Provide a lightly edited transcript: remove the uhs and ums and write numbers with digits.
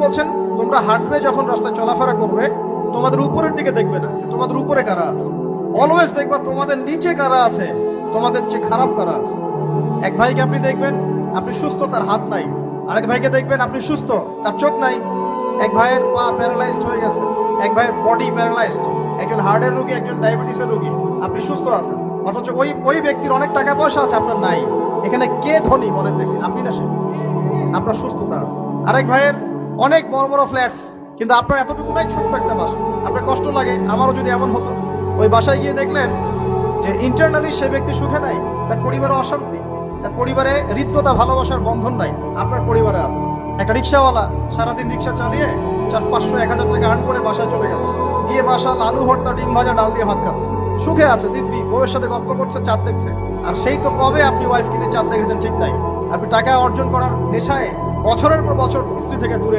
বলছেন তোমরা হাঁটবে যখন রাস্তায় চলাফেরা করবে তোমাদের উপরের দিকে দেখবে না তোমাদের উপরে কারা আছে, অলওয়েজ দেখবা তোমাদের নিচে কারা আছে, তোমাদের চেয়ে খারাপ কারা আছে। এক ভাইকে আপনি দেখবেন আপনি সুস্থ, তার হাত নাই। আরেক ভাইকে দেখবেন আপনি সুস্থ, তার চোখ নাই। এক ভাইয়ের পা প্যারালাইজড হয়ে গেছে, এক ভাইয়ের বডি প্যারালাইজড, একজন হার্টের রোগী, একজন ডায়াবেটিসের রোগী। আপনি সুস্থ আছেন, অথচ ওই ব্যক্তির অনেক টাকা পয়সা আছে, আপনার নাই। এখানে কে ধনী বলেন দেখি, আপনি না সে? আপনার সুস্থতা আছে। আরেক ভাইয়ের অনেক বড় বড় ফ্ল্যাটস, কিন্তু আপনার এতটুকু নাই, ছোট্ট একটা বাসা। আপনার কষ্ট লাগে, আমারও যদি এমন হতো। ওই বাসায় গিয়ে দেখলেন যে ইন্টারনালি সে ব্যক্তি সুখে নাই, তার পরিবারে অশান্তি, তার পরিবারে হৃদ্যতা ভালোবাসার বন্ধন নাই। আপনার পরিবারে আছে। একটা রিক্সাওয়ালা সারাদিন রিক্সা চালিয়ে 500-1000 টাকা আর্ন করে বাসায় চলে গেল, গিয়ে বাসা আলু ভর্তা, ডিম ভাজা, ডাল দিয়ে ভাত খাচ্ছে, সুখে আছে দিব্যি, বউয়ের সাথে গল্প করছে, চাঁদ দেখছে। আর সেই তো কবে আপনি ওয়াইফ কিনে চাঁদ দেখেছেন ঠিক নাই। আপনি টাকা অর্জন করার নেশায় বছরের পর বছর স্ত্রী থেকে দূরে